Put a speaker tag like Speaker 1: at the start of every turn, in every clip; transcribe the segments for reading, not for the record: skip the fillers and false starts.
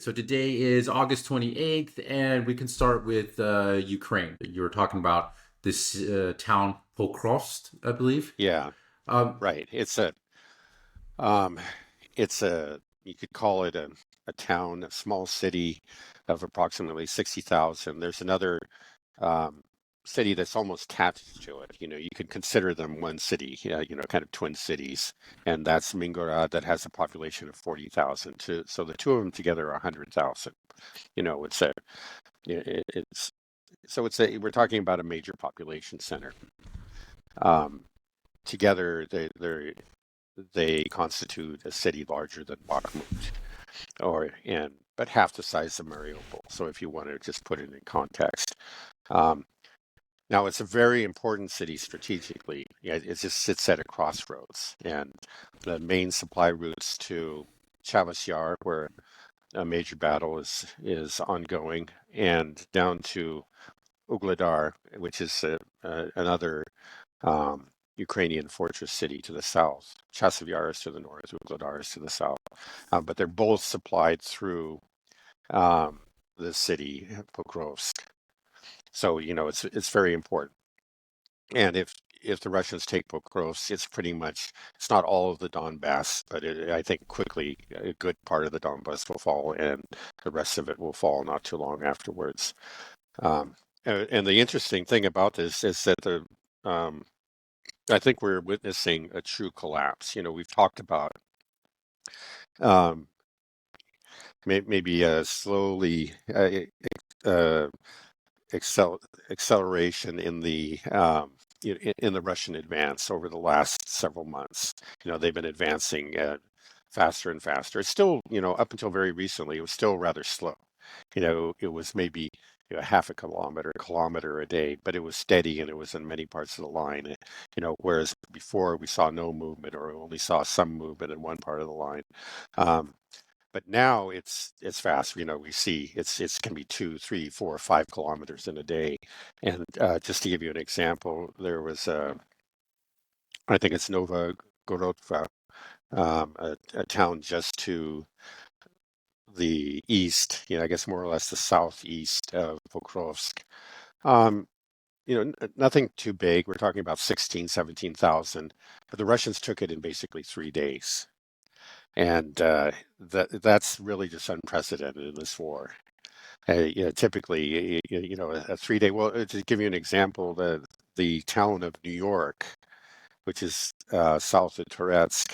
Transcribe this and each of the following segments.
Speaker 1: So today is August 28th, and we can start with Ukraine. You were talking about this town, Pokrovsk, I believe.
Speaker 2: Yeah,
Speaker 1: Um,
Speaker 2: right. Um, you could call it a town, a small city of approximately 60,000. There's another um, city that's almost attached to it. You could consider them one city, kind of twin cities, and that's Mingorod that has a population of 40,000. So the two of them together are 100,000. You know, it's a, it's so it's a, we're talking about a major population center. Um, Together, they constitute a city larger than Bakhmut, but half the size of Mariupol. So if you want to just put it in context, um, now it's a very important city strategically. Yeah, it just sits at a crossroads, and the main supply routes to Chavas Yar, where a major battle is ongoing, and down to Ugledar, which is another um, Ukrainian fortress city to the south. Chasiv Yar is to the north, Ugledar is to the south. But they're both supplied through um, the city, Pokrovsk. So, it's very important. And if the Russians take Pokrovsk, it's not all of the Donbass, but I think quickly a good part of the Donbass will fall, and the rest of it will fall not too long afterwards. Um, and the interesting thing about this is that um, I think we're witnessing a true collapse. We've talked about um, maybe a slowly uh, acceleration in the Russian advance over the last several months. They've been advancing faster and faster. It's still, up until very recently, it was still rather slow. It was maybe half a kilometer a day, but it was steady and it was in many parts of the line. Whereas before we saw no movement or only saw some movement in one part of the line. Um, but now it's fast. We see it's can be 2, 3, 4, 5 kilometers in a day. And just to give you an example, there was I think it's Nova Gorodka, a town just to the east. I guess more or less the southeast of Pokrovsk. Um, Nothing too big. We're talking about 16, 17,000, but the Russians took it in basically 3 days. And that's really just unprecedented in this war. Typically, a 3 day. Well, to give you an example, the town of New York, which is south of Toretsk,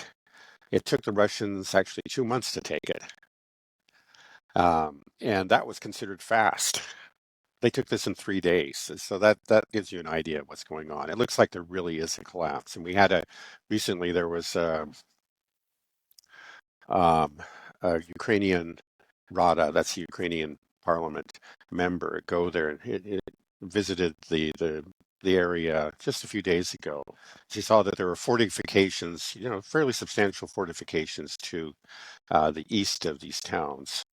Speaker 2: it took the Russians actually 2 months to take it, and that was considered fast. They took this in 3 days, so that gives you an idea of what's going on. It looks like there really is a collapse, and we had a recently there was um, a Ukrainian Rada, that's the Ukrainian parliament member, go there and it visited the area just a few days ago. She saw that there were fortifications, fairly substantial fortifications to the east of these towns,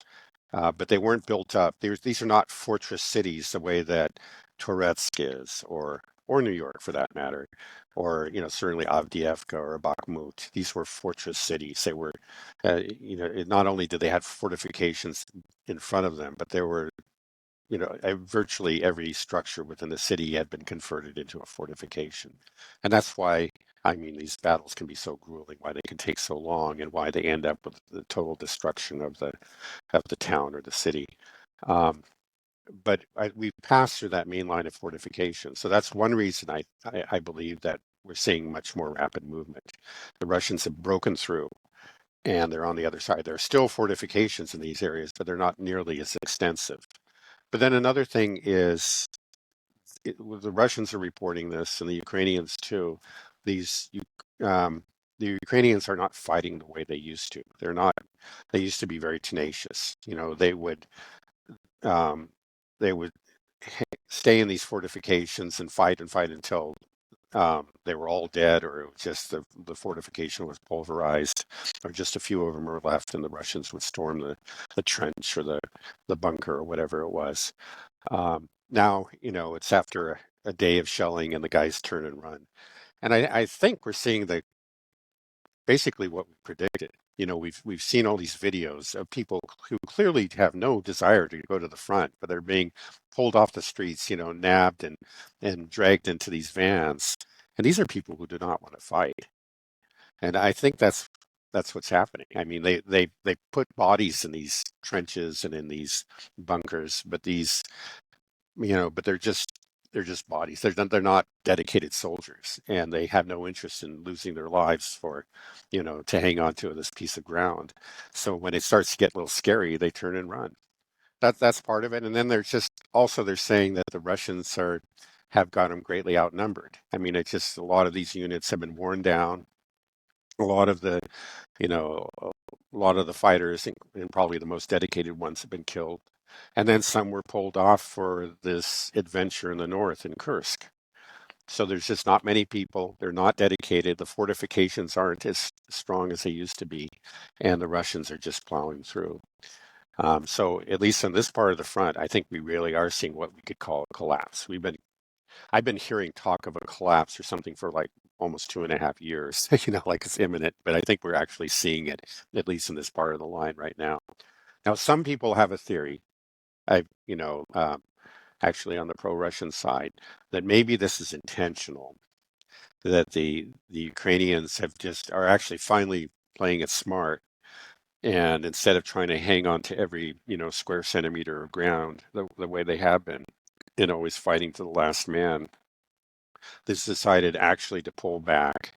Speaker 2: but they weren't built up. These are not fortress cities the way that Toretsk is, or New York for that matter, or certainly Avdiivka or Bakhmut. These were fortress cities. They were, not only did they have fortifications in front of them, but there were virtually every structure within the city had been converted into a fortification. And that's why, I mean, these battles can be so grueling, why they can take so long, and why they end up with the total destruction of the town or the city. Um, but we've passed through that main line of fortification. So that's one reason I believe that we're seeing much more rapid movement. The Russians have broken through and they're on the other side. There are still fortifications in these areas, but they're not nearly as extensive. But then another thing is the Russians are reporting this, and the Ukrainians too. These the Ukrainians are not fighting the way they used to. They're not. They used to be very tenacious. Um, they would stay in these fortifications and fight until they were all dead, or it was just the fortification was pulverized, or just a few of them were left, and the Russians would storm the trench or the bunker or whatever it was. Now, it's after a day of shelling and the guys turn and run. And I think we're seeing basically what we predicted. we've seen all these videos of people who clearly have no desire to go to the front, but they're being pulled off the streets, nabbed and dragged into these vans. And these are people who do not want to fight. And I think that's what's happening. I mean, they put bodies in these trenches and in these bunkers, but but they're just bodies. They're not dedicated soldiers, and they have no interest in losing their lives to hang on to this piece of ground. So when it starts to get a little scary, they turn and run. That's part of it. And then they're saying that the Russians have got them greatly outnumbered. I mean, it's just a lot of these units have been worn down. A lot of the you know, a lot of the fighters and probably the most dedicated ones have been killed. And then some were pulled off for this adventure in the north in Kursk. So there's just not many people. They're not dedicated. The fortifications aren't as strong as they used to be. And the Russians are just plowing through. So at least on this part of the front, I think we really are seeing what we could call a collapse. I've been hearing talk of a collapse or something for like almost 2.5 years, like it's imminent, but I think we're actually seeing it, at least in this part of the line right now. Now, some people have a theory, I, you know, actually on the pro-Russian side, that maybe this is intentional, that the Ukrainians are actually finally playing it smart. And instead of trying to hang on to every, square centimeter of ground the way they have been, always fighting to the last man, this decided actually to pull back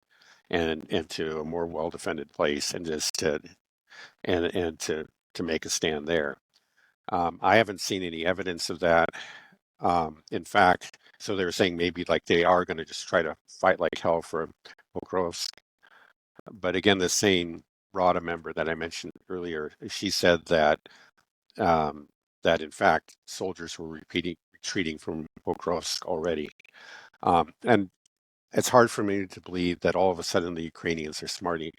Speaker 2: and into a more well-defended place and just to make a stand there. I haven't seen any evidence of that. In fact, so they're saying maybe like they are going to just try to fight like hell for Pokrovsk. But again, the same RADA member that I mentioned earlier, she said that in fact soldiers were retreating from Pokrovsk already. And it's hard for me to believe that all of a sudden the Ukrainians are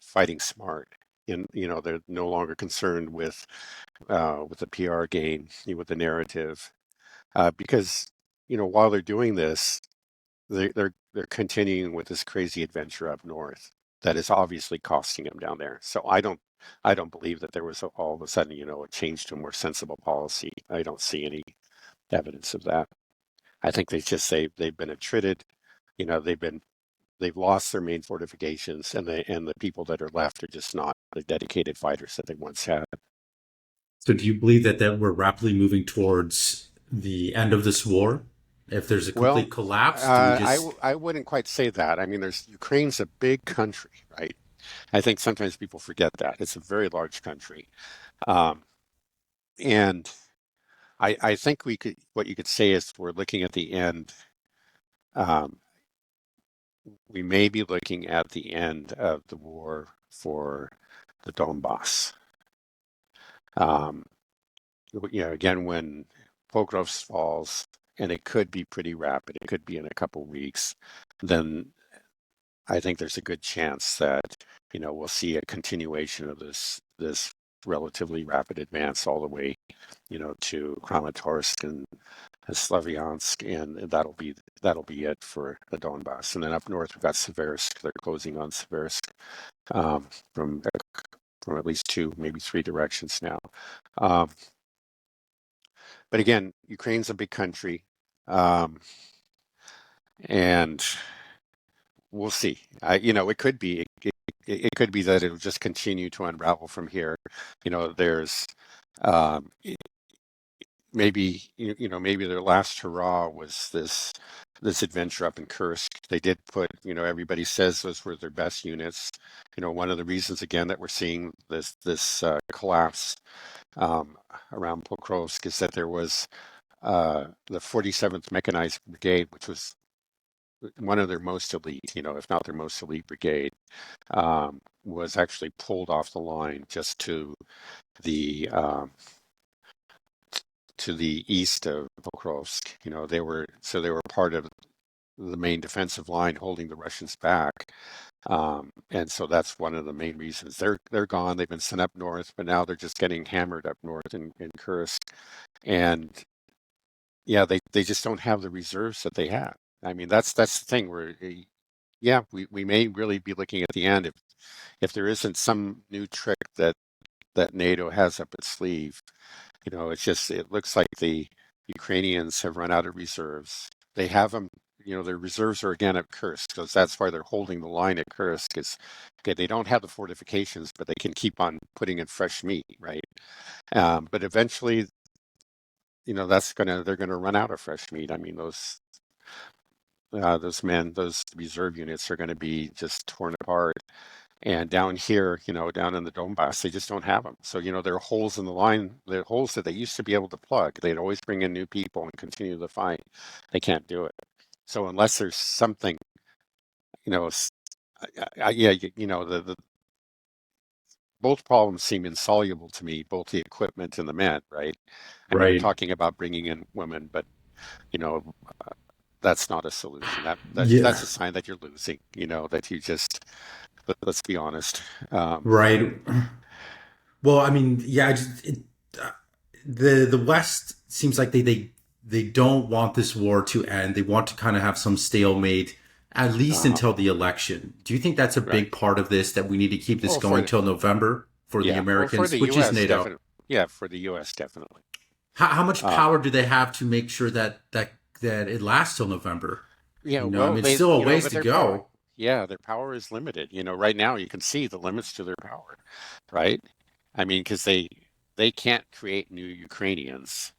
Speaker 2: fighting smart. And they're no longer concerned with the PR game, with the narrative, because while they're doing this, they're continuing with this crazy adventure up north that is obviously costing them down there. So I don't believe that there was all of a sudden a change to a more sensible policy. I don't see any evidence of that. I think they've been attrited. They've lost their main fortifications, and the people that are left are just not the dedicated fighters that they once had.
Speaker 1: So do you believe that we're rapidly moving towards the end of this war? If there's a complete
Speaker 2: Well,
Speaker 1: collapse, do we just
Speaker 2: I wouldn't quite say that. I mean, there's Ukraine's a big country, right? I think sometimes people forget that it's a very large country, um, and I think what you could say is we're looking at the end. Um, we may be looking at the end of the war for the Donbass. Um, again, when Pokrovsk falls, and it could be pretty rapid, it could be in a couple weeks, then I think there's a good chance that we'll see a continuation of this relatively rapid advance all the way to Kramatorsk and Slavyansk, and that'll be it for the Donbass. And then up north we've got Seversk. They're closing on Seversk um, from from at least two, maybe three directions now. Um, but again, Ukraine's a big country, um, and we'll see. It could be it could be that it'll just continue to unravel from here. There's um, maybe their last hurrah was this adventure up in Kursk. They did put, everybody says those were their best units. One of the reasons again that we're seeing this collapse around Pokrovsk is that there was the 47th Mechanized Brigade, which was one of their most elite, if not their most elite brigade, was actually pulled off the line just the to the east of Pokrovsk. They were part of the main defensive line holding the Russians back. And so that's one of the main reasons they're gone. They've been sent up north, but now they're just getting hammered up north in Kursk. And yeah, they just don't have the reserves that they have. I mean, that's the thing where yeah, we may really be looking at the end if there isn't some new trick that NATO has up its sleeve. It looks like the Ukrainians have run out of reserves. They have them, their reserves are again at Kursk, because that's why they're holding the line at Kursk. Is okay, they don't have the fortifications, but they can keep on putting in fresh meat, right? But eventually, they're gonna run out of fresh meat. I mean, those reserve units are going to be just torn apart. And down here, down in the Donbass, they just don't have them. So, there are holes in the line, there are holes that they used to be able to plug. They'd always bring in new people and continue the fight. They can't do it. So unless there's something, you know, yeah, the both problems seem insoluble to me, both the equipment and the men, right? I mean, you're
Speaker 1: Right.
Speaker 2: talking about bringing in women, but you know, that's not a solution. That's
Speaker 1: Yeah.
Speaker 2: a sign that you're losing. That you just let's be honest. Um,
Speaker 1: Right. Well, I mean, yeah, uh, the West seems like they don't want this war to end. They want to kind of have some stalemate at least
Speaker 2: uh,
Speaker 1: until the election. Do you think that's a
Speaker 2: right.
Speaker 1: big part of this, that we need to keep this
Speaker 2: Oh, for
Speaker 1: going
Speaker 2: the
Speaker 1: till November for the
Speaker 2: for
Speaker 1: Americans,
Speaker 2: the
Speaker 1: which is
Speaker 2: U.S.
Speaker 1: NATO?
Speaker 2: definitely. Yeah, for the U.S. definitely.
Speaker 1: How much
Speaker 2: Uh,
Speaker 1: power do they have to make sure that it lasts till November?
Speaker 2: yeah,
Speaker 1: I
Speaker 2: well,
Speaker 1: mean, it's still a ways
Speaker 2: but
Speaker 1: to
Speaker 2: their power,
Speaker 1: go.
Speaker 2: yeah, their power is limited. Right now you can see the limits to their power, right? I mean, because they can't create new Ukrainians.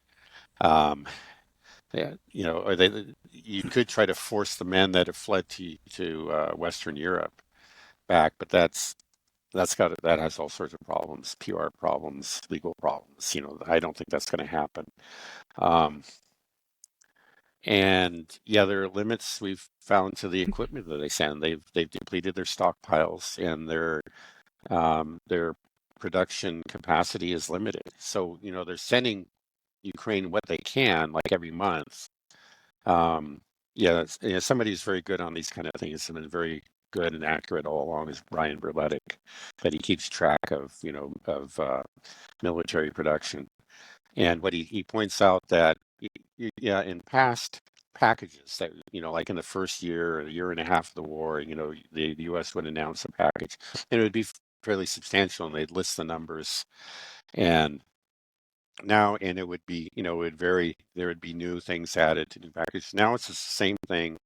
Speaker 2: Um, yeah, or you could try to force the men that have fled to Western Europe back, but that has all sorts of problems, PR problems, legal problems. I don't think that's going to happen. Um, and yeah, there are limits we've found to the equipment that they send. They've depleted their stockpiles, and their production capacity is limited. So they're sending Ukraine what they can, like every month. Um, yeah, somebody who's very good on these kind of things and been very good and accurate all along is Brian Berletic, that he keeps track of military production. And what he points out that yeah, in past packages that like in the first year or a year and a half of the war, the U.S. would announce a package, and it would be fairly substantial, and they'd list the numbers. And and it would be, it would vary. There would be new things added to new packages. Now it's the same thing.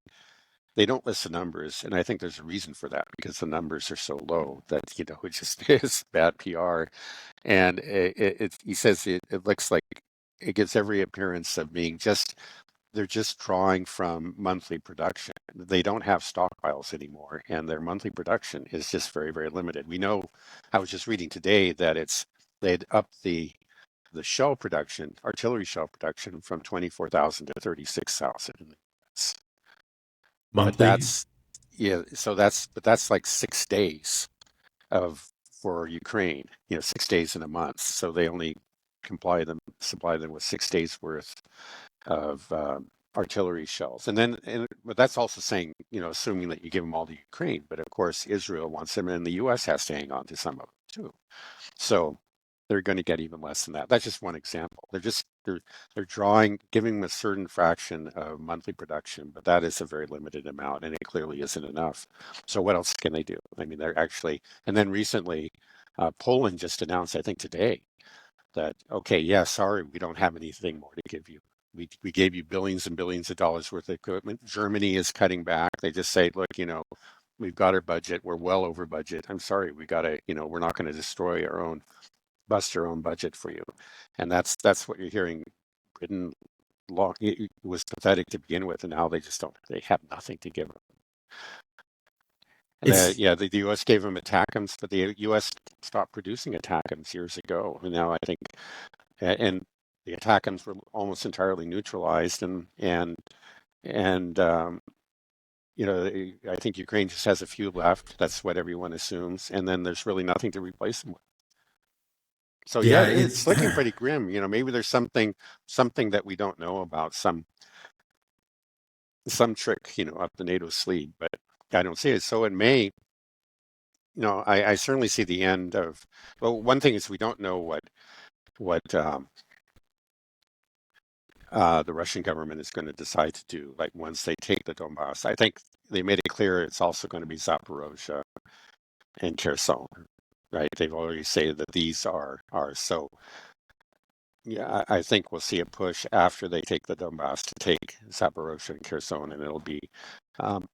Speaker 2: They don't list the numbers, and I think there's a reason for that, because the numbers are so low that it just is bad PR. And he says it looks like it gives every appearance of being just they're just drawing from monthly production. They don't have stockpiles anymore, and their monthly production is just very, very limited. We know, I was just reading today that they'd upped the shell production, artillery shell production, from 24,000 to 36,000. But
Speaker 1: Monthly.
Speaker 2: that's like 6 days of for Ukraine, 6 days in a month. So they only supply them with 6 days worth of artillery shells. But that's also saying, assuming that you give them all to Ukraine. But of course, Israel wants them, and the U.S. has to hang on to some of them too. So they're going to get even less than that. That's just one example. They're giving them a certain fraction of monthly production, but that is a very limited amount, and it clearly isn't enough. So what else can they do? I mean, they're actually, and then recently, Poland just announced, I think today, that okay, yeah, sorry, we don't have anything more to give you. We gave you billions and billions of dollars worth of equipment. Germany is cutting back. They just say, look, we've got our budget. We're well over budget. I'm sorry, we got to, we're not going to bust our own budget for you. And that's what you're hearing. Britain it was pathetic to begin with, and now they just don't. They have nothing to give them.
Speaker 1: It's
Speaker 2: The U.S. gave them ATACMS, but the U.S. stopped producing ATACMS years ago. And now I think, and the ATACMS were almost entirely neutralized, and I think Ukraine just has a few left. That's what everyone assumes, and then there's really nothing to replace them with. So yeah,
Speaker 1: yeah,
Speaker 2: it's
Speaker 1: it's
Speaker 2: looking pretty grim. Maybe there's something that we don't know about, some trick, up the NATO sleeve, but I don't see it. So in May, I certainly see the end of. Well, one thing is we don't know what the Russian government is going to decide to do, like once they take the Donbass. I think they made it clear it's also going to be Zaporozhye and Kherson, right? They've already said that these are ours. So yeah, I think we'll see a push after they take the Donbass to take Zaporozhye and Kherson, and it'll be, um,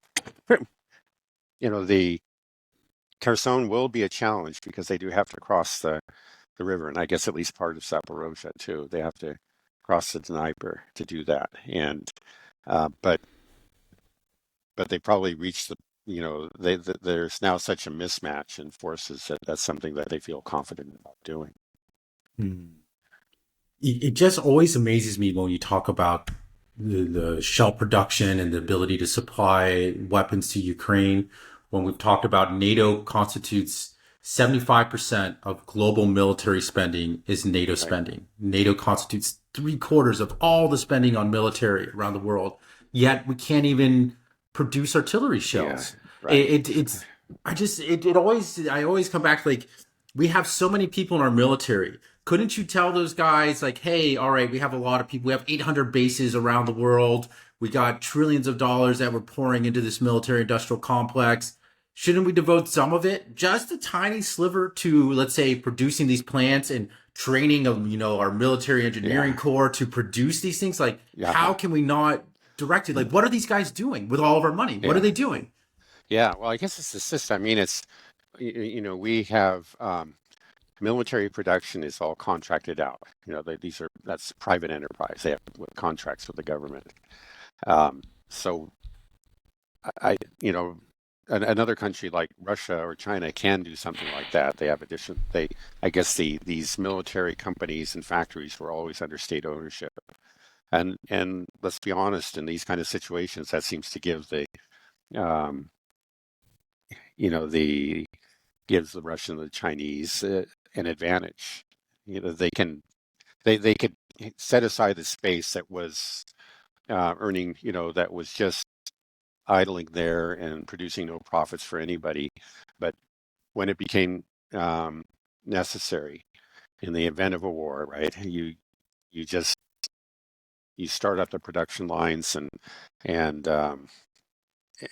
Speaker 2: the Kherson will be a challenge because they do have to cross the river, and I guess at least part of Zaporozhye too. They have to cross the Dnieper to do that, and but they probably reached there's now such a mismatch in forces that that's something that they feel confident about doing.
Speaker 1: Hmm. It just always amazes me when you talk about the shell production and the ability to supply weapons to Ukraine. When we've talked about NATO constitutes 75% of global military spending is NATO
Speaker 2: Right?
Speaker 1: spending. NATO constitutes three-quarters of all the spending on military around the world. Yet we can't even produce artillery
Speaker 2: Yeah.
Speaker 1: shells.
Speaker 2: Right.
Speaker 1: It's I always come back to, like, we have so many people in our military. Couldn't you tell those guys, like, hey, all right, we have a lot of people. We have 800 bases around the world. We got trillions of dollars that we're pouring into this military industrial complex. Shouldn't we devote some of it, just a tiny sliver, to, let's say, producing these plants and training of, our military engineering
Speaker 2: Yeah.
Speaker 1: corps to produce these things? Like, how
Speaker 2: Yeah.
Speaker 1: can we not direct it? Like, what are these guys doing with all of our money? What are
Speaker 2: Yeah.
Speaker 1: they doing?
Speaker 2: Yeah. Well, I guess it's the system. I mean, it's we have military production is all contracted out. That's private enterprise. They have contracts with the government. So another country like Russia or China can do something like that. They have I guess these military companies and factories were always under state ownership. And let's be honest, in these kind of situations, that seems to give um, the gives the Russian and the Chinese an advantage. They could set aside the space that was earning, that was just idling there and producing no profits for anybody. But when it became necessary in the event of a war, right, you just you start up the production lines and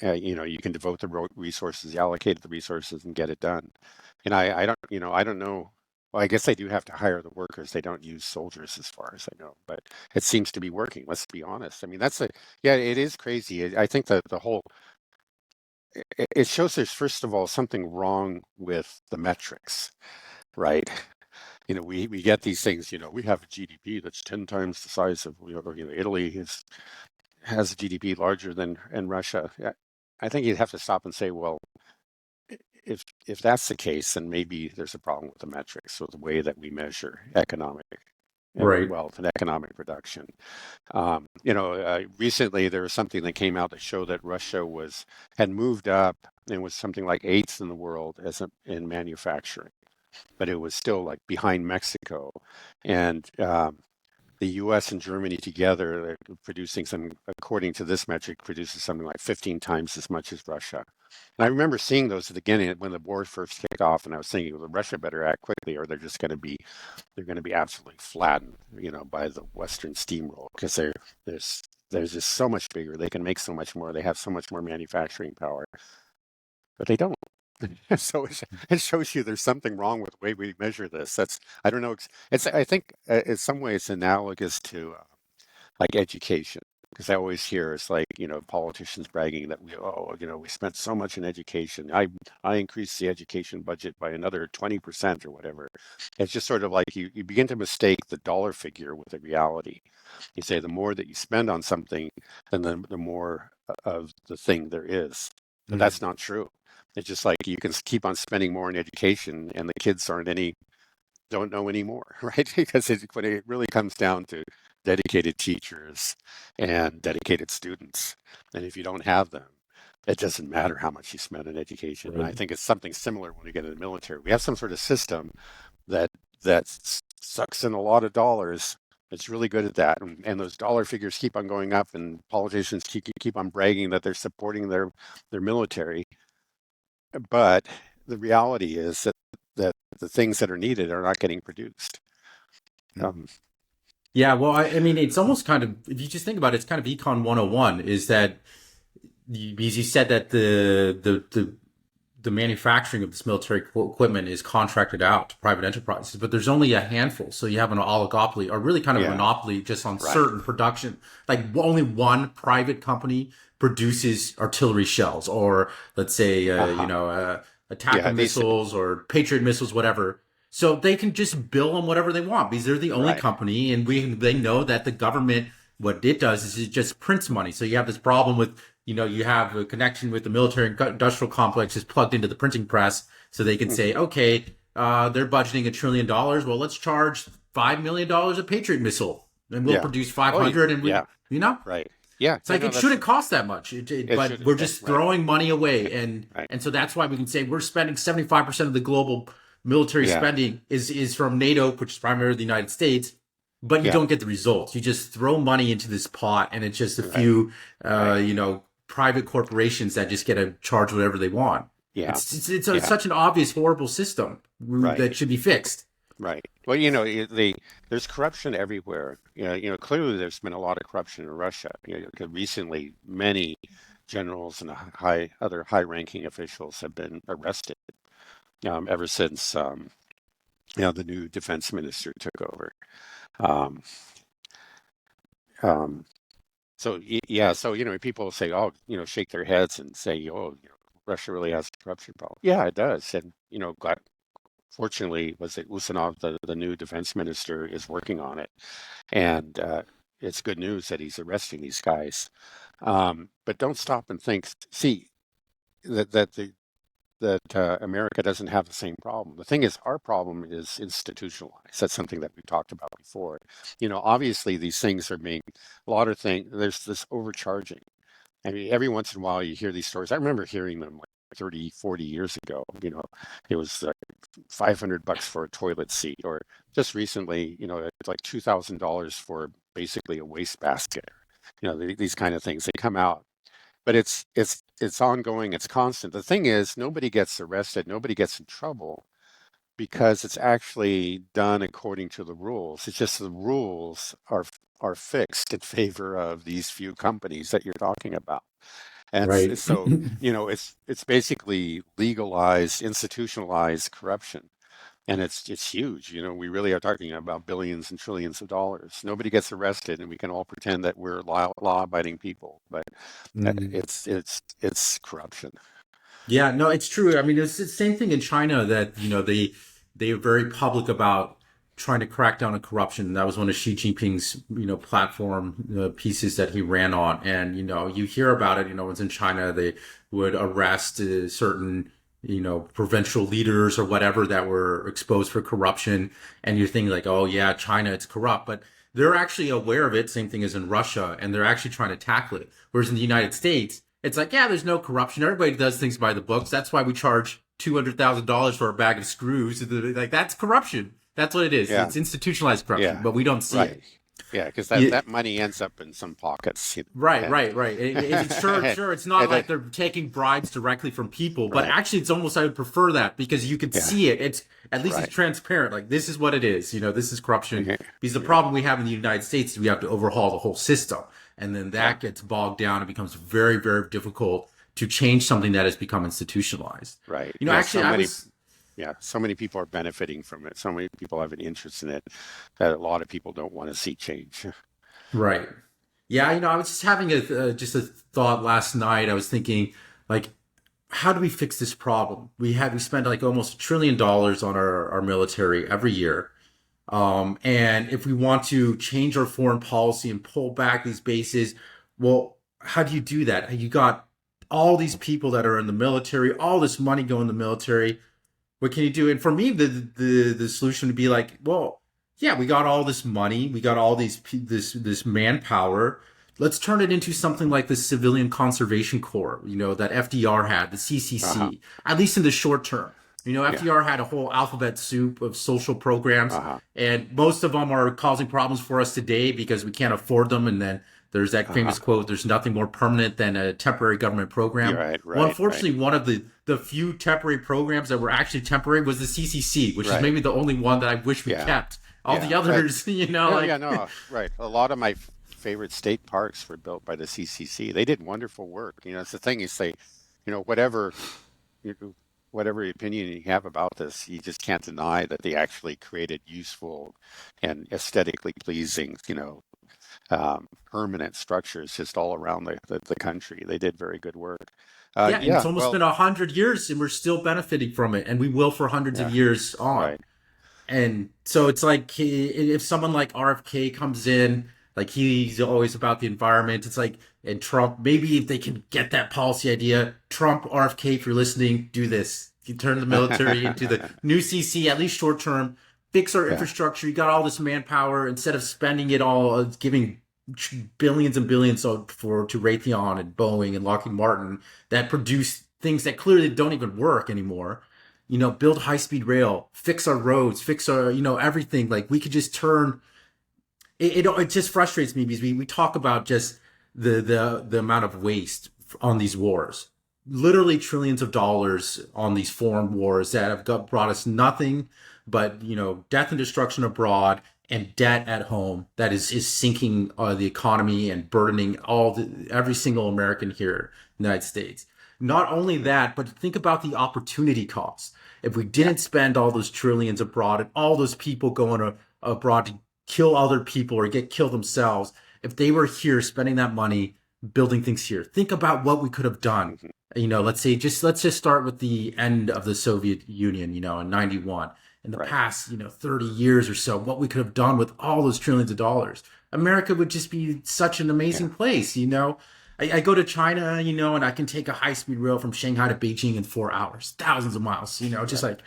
Speaker 2: you can devote the resources, you allocate the resources, and get it done. And I don't know. Well, I guess they do have to hire the workers. They don't use soldiers, as far as I know, but it seems to be working. Let's be honest. I mean, yeah, it is crazy. I think that the whole it shows there's, first of all, something wrong with the metrics, right? We get these things. We have a GDP that's 10 times the size of, Italy has a GDP larger than in Russia. Yeah, I think you'd have to stop and say, well, if that's the case, then maybe there's a problem with the metrics, so the way that we measure economic
Speaker 1: Right.
Speaker 2: wealth and economic production. Recently there was something that came out that showed that Russia had moved up and was something like eighth in the world in manufacturing, but it was still like behind Mexico, and the U.S. and Germany together, they're producing according to this metric, produces something like 15 times as much as Russia. And I remember seeing those at the beginning when the war first kicked off, and I was thinking, well, Russia better act quickly, or they're going to be absolutely flattened, by the Western steamroll, because there's just so much bigger. They can make so much more. They have so much more manufacturing power, but they don't. So it shows you there's something wrong with the way we measure this. I don't know. I think in some ways analogous to like education, because I always hear it's like, politicians bragging that we spent so much in education. I increased the education budget by another 20% or whatever. It's just sort of like you begin to mistake the dollar figure with the reality. You say the more that you spend on something, then the more of the thing there is. But that's
Speaker 1: Mm.
Speaker 2: not true. It's just like you can keep on spending more in education, and the kids don't know anymore, right? Because when it really comes down to dedicated teachers and dedicated students, and if you don't have them, it doesn't matter how much you spend on education. And I
Speaker 1: Right.
Speaker 2: think it's something similar when we get in the military. We have some sort of system that that sucks in a lot of dollars. It's really good at that, and those dollar figures keep on going up, and politicians keep on bragging that they're supporting their military. But the reality is that the things that are needed are not getting produced.
Speaker 1: Mm.
Speaker 2: Um,
Speaker 1: Yeah, well, I mean, it's almost kind of, if you just think about it, it's kind of Econ 101 is that, because you said that the manufacturing of this military equipment is contracted out to private enterprises, but there's only a handful. So you have an oligopoly, or really kind of a
Speaker 2: Yeah,
Speaker 1: monopoly, just on
Speaker 2: right.
Speaker 1: certain production. Like only one private company produces artillery shells, or let's say,
Speaker 2: Uh-huh.
Speaker 1: attacker
Speaker 2: Yeah, these,
Speaker 1: missiles or Patriot missiles, whatever. So they can just bill them whatever they want because they're the only
Speaker 2: right.
Speaker 1: company, and they know that the government, what it does is it just prints money. So you have this problem with, you have a connection with the military industrial complex is plugged into the printing press, so they can say,
Speaker 2: Hmm.
Speaker 1: okay, they're budgeting $1 trillion. Well, let's charge $5 million a Patriot missile, and we'll
Speaker 2: Yeah.
Speaker 1: produce
Speaker 2: Oh,
Speaker 1: 500, and
Speaker 2: yeah,
Speaker 1: it's
Speaker 2: right. Yeah,
Speaker 1: like
Speaker 2: no,
Speaker 1: it
Speaker 2: that's,
Speaker 1: shouldn't cost that much,
Speaker 2: it
Speaker 1: but we're
Speaker 2: shouldn't.
Speaker 1: just
Speaker 2: Right,
Speaker 1: throwing money away, and
Speaker 2: right.
Speaker 1: and so that's why we can say we're spending 75% of the global military
Speaker 2: Yeah,
Speaker 1: spending is from NATO, which is primarily the United States, but you
Speaker 2: yeah,
Speaker 1: don't get the results. You just throw money into this pot, and it's just a
Speaker 2: right,
Speaker 1: few,
Speaker 2: right.
Speaker 1: private corporations that just get to charge whatever they want.
Speaker 2: Yeah, yeah,
Speaker 1: Such an obvious, horrible system
Speaker 2: right.
Speaker 1: that should be fixed.
Speaker 2: Right. Well, there's corruption everywhere. Clearly there's been a lot of corruption in Russia. 'Cause recently, many generals and other high-ranking officials have been arrested ever since the new defense minister took over. Um, um, yeah, so people say, oh, shake their heads and say, oh, Russia really has a corruption problem. Yeah, it does, and fortunately, was it Usanov, the new defense minister, is working on it, and it's good news that he's arresting these guys. But don't stop and think. See that America doesn't have the same problem. The thing is, our problem is institutionalized. That's something that we talked about before. Obviously, these things are being a lot of things. There's this overcharging. I mean, every once in a while you hear these stories. I remember hearing them like 30, 40 years ago. It was like $500 for a toilet seat, or just recently, it's like $2,000 for basically a wastebasket. These kind of things, they come out, but it's ongoing, it's constant. The thing is, nobody gets arrested, nobody gets in trouble because it's actually done according to the rules. It's just the rules are fixed in favor of these few companies that you're talking about. And
Speaker 1: Right.
Speaker 2: so, it's basically legalized, institutionalized corruption. And it's huge. We really are talking about billions and trillions of dollars. Nobody gets arrested, and we can all pretend that we're law-abiding people, but it's corruption.
Speaker 1: Yeah, no, it's true. I mean, it's the same thing in China that, they are very public about trying to crack down on corruption. That was one of Xi Jinping's, platform pieces that he ran on. And, you hear about it, it's in China, they would arrest certain, provincial leaders or whatever that were exposed for corruption. And you're thinking like, oh yeah, China, it's corrupt. But they're actually aware of it. Same thing as in Russia. And they're actually trying to tackle it. Whereas in the United States, it's like, yeah, there's no corruption. Everybody does things by the books. That's why we charge $200,000 for a bag of screws. Like that's corruption. That's what it is.
Speaker 2: Yeah,
Speaker 1: It's institutionalized corruption,
Speaker 2: yeah,
Speaker 1: but we don't see
Speaker 2: right.
Speaker 1: it.
Speaker 2: Yeah, because that,
Speaker 1: Yeah,
Speaker 2: that money ends up in some pockets,
Speaker 1: right,
Speaker 2: and
Speaker 1: right, right. It's sure,
Speaker 2: and,
Speaker 1: sure. It's not
Speaker 2: and
Speaker 1: like they're taking bribes directly from people, but
Speaker 2: right,
Speaker 1: actually, it's almost I would prefer that because you could
Speaker 2: yeah,
Speaker 1: see it. It's at least it's
Speaker 2: right,
Speaker 1: transparent. Like this is what it is. This is corruption.
Speaker 2: yeah,
Speaker 1: Because the
Speaker 2: yeah,
Speaker 1: problem we have in the United States is we have to overhaul the whole system, and then
Speaker 2: yeah,
Speaker 1: that gets bogged down. It becomes very, very difficult to change something that has become institutionalized.
Speaker 2: right.
Speaker 1: Actually, I was
Speaker 2: So many people are benefiting from it. So many people have an interest in it that a lot of people don't want to see change.
Speaker 1: right. Yeah, I was just having just a thought last night. I was thinking, like, how do we fix this problem? We spend like almost $1 trillion on our military every year. And if we want to change our foreign policy and pull back these bases, well, how do you do that? You got all these people that are in the military, all this money going in the military. What can you do? And for me, the solution would be like, well, yeah, we got all this money, we got all this manpower. Let's turn it into something like the Civilian Conservation Corps, that FDR had, the
Speaker 2: Uh-huh.
Speaker 1: CCC, at least in the short term.
Speaker 2: Yeah.
Speaker 1: FDR had a whole alphabet soup of social programs,
Speaker 2: Uh-huh.
Speaker 1: and most of them are causing problems for us today because we can't afford them. And then there's that
Speaker 2: Uh-huh.
Speaker 1: famous quote, there's nothing more permanent than a temporary government
Speaker 2: You're
Speaker 1: program.
Speaker 2: right,
Speaker 1: Well,
Speaker 2: right, right,
Speaker 1: unfortunately, one of the few temporary programs that were actually temporary was the CCC, which is
Speaker 2: right.
Speaker 1: maybe the only one that I wish we
Speaker 2: Yeah.
Speaker 1: kept. All the
Speaker 2: Yeah, right.
Speaker 1: others,
Speaker 2: Yeah, yeah,
Speaker 1: like
Speaker 2: no, right. A lot of my favorite state parks were built by the CCC. They did wonderful work. It's the thing you say, whatever you, whatever opinion you have about this, you just can't deny that they actually created useful and aesthetically pleasing, permanent structures just all around the country. They did very good work.
Speaker 1: yeah, and it's
Speaker 2: Yeah,
Speaker 1: almost
Speaker 2: well,
Speaker 1: been 100 years, and we're still benefiting from it, and we will for hundreds of
Speaker 2: yeah,
Speaker 1: years on.
Speaker 2: right.
Speaker 1: And so it's like if someone like RFK comes in, like he's always about the environment. It's like, and Trump, maybe if they can get that policy idea, Trump, RFK, if you're listening, do this. You turn the military into the new CC, at least short term, fix our
Speaker 2: Yeah,
Speaker 1: infrastructure. You got all this manpower instead of spending it all, giving billions and billions to Raytheon and Boeing and Lockheed Martin that produce things that clearly don't even work anymore. Build high speed rail, fix our roads, fix our, everything. Like we could just turn it just frustrates me because we talk about just the amount of waste on these wars. Literally trillions of dollars on these foreign wars that have brought us nothing but, death and destruction abroad and debt at home that is sinking the economy and burdening every single American here in the United States. Not only that, but think about the opportunity cost. If we
Speaker 2: yeah,
Speaker 1: didn't spend all those trillions abroad and all those people going abroad to kill other people or get killed themselves, if they were here spending that money building things here, think about what we could have done.
Speaker 2: hmm
Speaker 1: Let's just start with the end of the Soviet Union, in 91. In the
Speaker 2: right.
Speaker 1: past, 30 years or so, what we could have done with all those trillions of dollars. America would just be such an
Speaker 2: Yeah,
Speaker 1: amazing place. I go to China, and I can take a high speed rail from Shanghai to Beijing in 4 hours, thousands of miles, just
Speaker 2: right.
Speaker 1: like,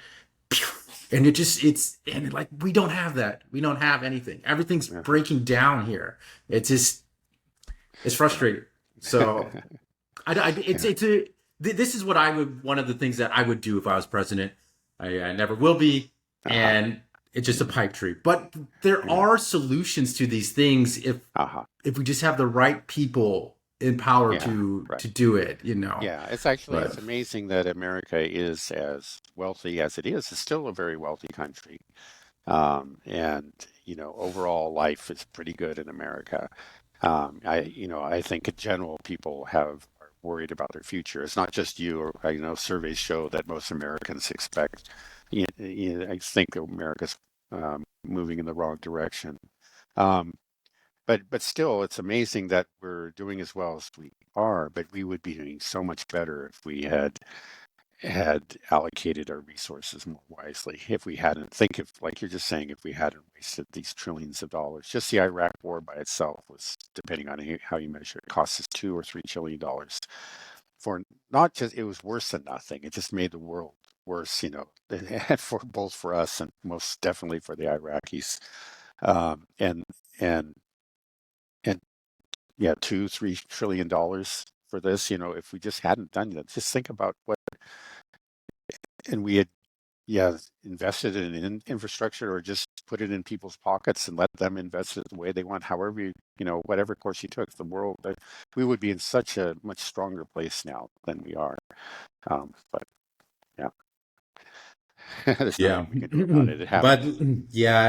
Speaker 1: and and like, we don't have that. We don't have anything. Everything's
Speaker 2: Uh-huh.
Speaker 1: breaking down here. It's frustrating. So
Speaker 2: Yeah,
Speaker 1: this is what one of the things that I would do if I was president. I never will be.
Speaker 2: uh-huh.
Speaker 1: And it's just a pipe dream. But there
Speaker 2: Yeah,
Speaker 1: are solutions to these things
Speaker 2: uh-huh.
Speaker 1: if we just have the right people in power
Speaker 2: Yeah,
Speaker 1: to
Speaker 2: right.
Speaker 1: do it,
Speaker 2: Yeah, it's
Speaker 1: But
Speaker 2: amazing that America is as wealthy as it is. It's still a very wealthy country. And overall life is pretty good in America. I think in general people are worried about their future. It's not just you, or surveys show that most Americans expect. I think America's moving in the wrong direction. Um, but still, it's amazing that we're doing as well as we are. But we would be doing so much better if we had allocated our resources more wisely. If we hadn't, think if, like you're just saying, if we hadn't wasted these trillions of dollars. Just the Iraq war by itself was, depending on how you measure it, cost us $2 or $3 trillion for not just, it was worse than nothing. It just made the world worse, for both for us and most definitely for the Iraqis. And and and yeah, $2, $3 trillion for this. If we just hadn't done that, just think about what, and we had, yeah, invested in infrastructure or just put it in people's pockets and let them invest it the way they want, however whatever course you took, the world, we would be in such a much stronger place now than we are. But yeah, there's
Speaker 1: yeah.
Speaker 2: nothing we can do about it. It
Speaker 1: But
Speaker 2: happened.
Speaker 1: yeah,